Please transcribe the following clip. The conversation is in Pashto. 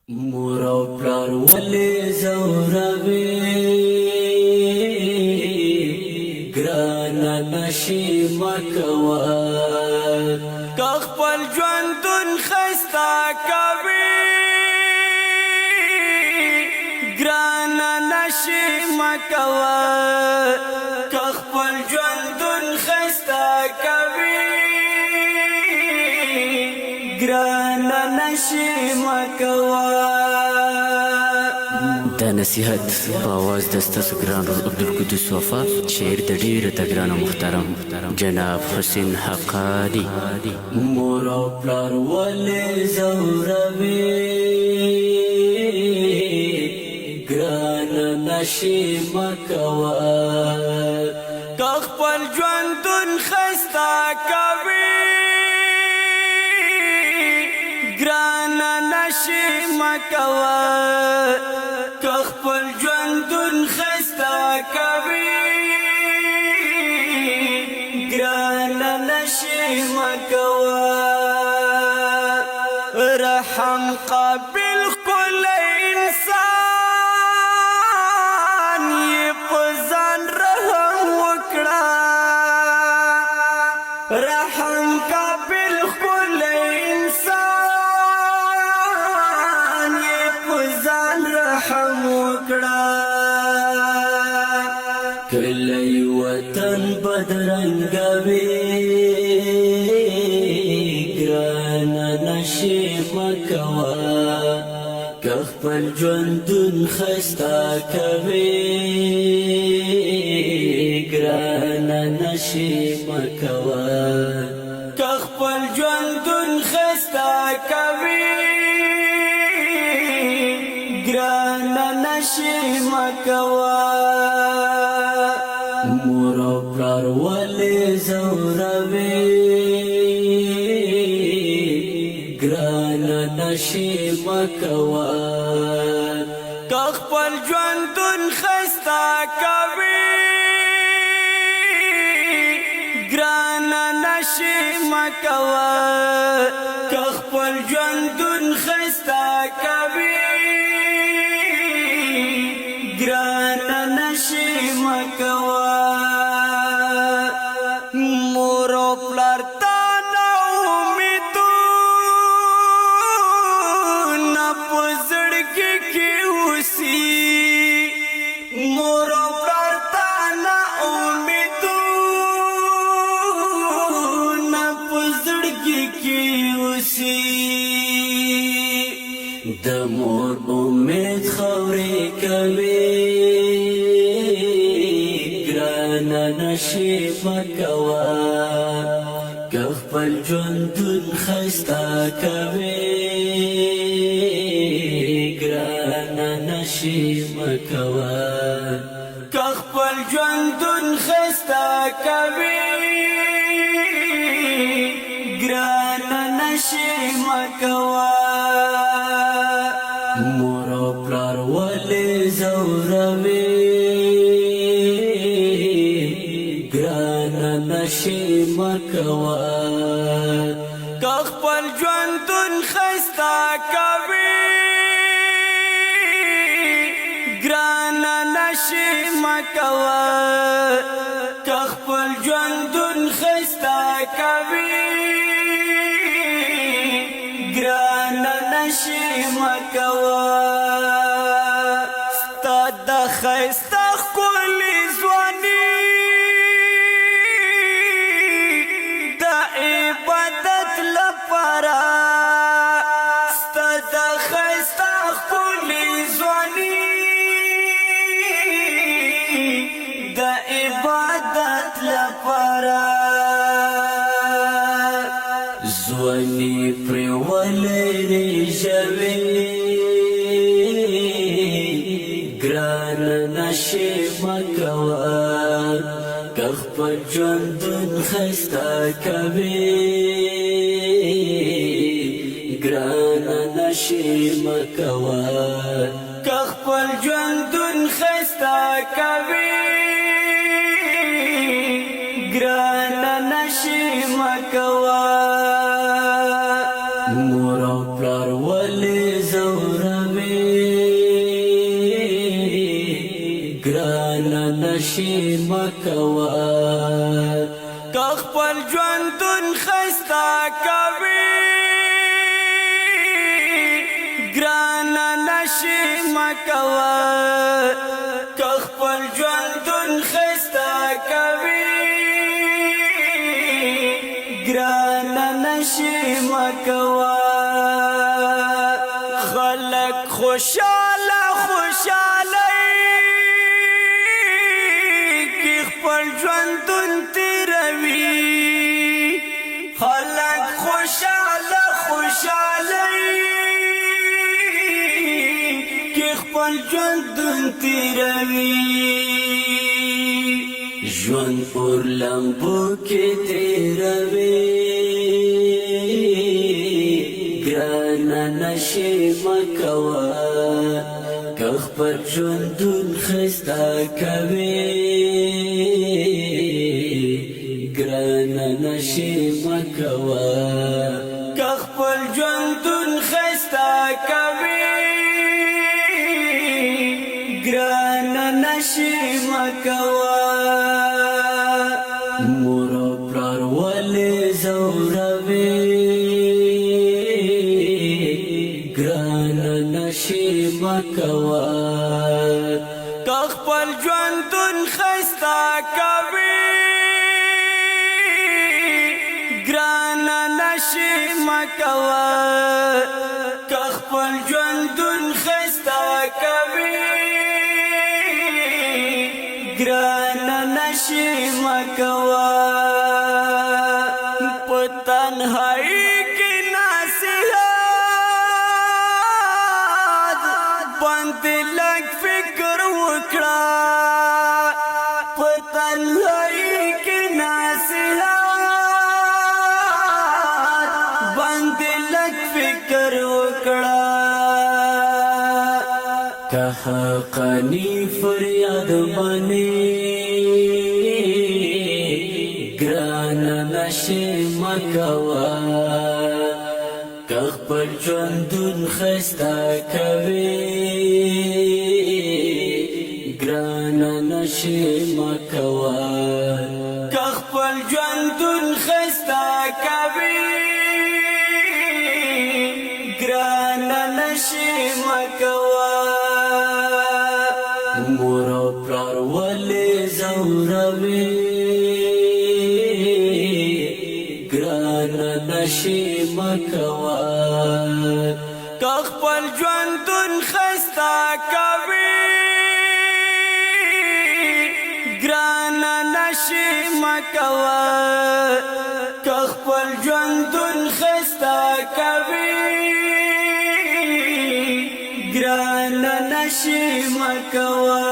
مور او پلار ولې زوروي ګرانه نشي مکوا که خپل ژوندون ښایسته کوي ګرانه نشي مکوا که خپل ژوندون ښایسته کوي ګرانه نشي مکوا. دا نصیحت په آواز د ستاسو ګران عبدالقدوس وفا، شعر د ډېر د ګران محترم جناب حسین حقانی. مور او پلار ولې زوروي ګرانه نشي مکوا که خپل ژوندون ښایسته کوي ګرانه نشي مکوا که خپل ژوندون ښایسته کوي ګرانه نشي مکوا. رحم قابل ښکلی انسان یې په ځان رحم وکړه رحم قابل ښکلی انسان یې په ځان رحم وکړه کلی وطن بدرنګه وي ګرانه نشي مکوا که خپل ژوندون ښایسته کوي ګرانه نشي مکوا که خپل ژوندون ښایسته کوي ګرانه نشي مکوا. مور او پلار ولې زوروي ګرانه نشي مکوا که خپل ژوندون ښایسته کوي ګرانه نشي مکوا که خپل ژوندون ښایسته کوي ګرانه نشي مکوا. مور او پلار ته نه امیدونه په زړګي کې اوسي مور او پلار ته نه امیدونه په زړګي کې اوسي د مور امید خاورې کوي ګرانه نشي مکوا که خپل ژوندون ښایسته کوي ګرانه نشي مکوا که خپل ژوندون ښایسته کوي ګرانه نشي مکوا. مور او پلار ولې زوروي ګرانه نشي مکوا که خپل ژوندون ښایسته کوي ګرانه نشي مکوا که خپل ژوندون ښایسته کوي ګرانه نشي مکوا. ستا د ښایسته ښکلي ځواني د عبادت لپاره ستا د ښایسته ښکلي ځواني د عبادت لپاره ځواني پرې ولري ژوي ګرانه نشي مکوا که خپل ژوندون ښایسته کوي ګرانه نشي مکوا که خپل ژوندون ښایسته کوي ګرانه نشي مکوا. مور او پلار ولې زوروي نشي مکوا که خپل ژوندون خسته کوي ګرانه نشي مکوا که خپل ژوندون خسته کوي ګرانه نشي مکوا خلق خوشاله خوشاله کی خپل ژوندون تیروي خلق خوشاله خوشاله کی خپل ژوندون تیروي ژوند پر لمبو کې تیروي ګرانه نشي مکوا که خپل ژوندون ښایسته کوي ګرانه نشي مکوا که خپل ژوندون ښایسته کوي ګرانه نشي مکوا مور او پلار ولې ځوروي ګرانه نشي مکوا که خپل ژوندون ښایسته کوي ګرانه نشي مکوا که خپل ژوندون ښایسته کوي ګرانه نشي مکوا په تنهایی کې نصیحت باندې لږ فکر وکړه په تنهایی کې نصیحت باندې لږ فکر وکړه که حقانی فریاد بانی ګرانه نشي مکوا که خپل ژوندون ښایسته کوي ګرانه نشي مکوا که خپل ژوندون ښایسته کوي ګرانه نشي مکوا مور او پلار ولې ځوروي ګرانه نشي مکوا که خپل ژوندون ښایسته کوي ګرانه نشي مکوا که خپل ژوندون ښایسته کوي ګرانه نشي مکوا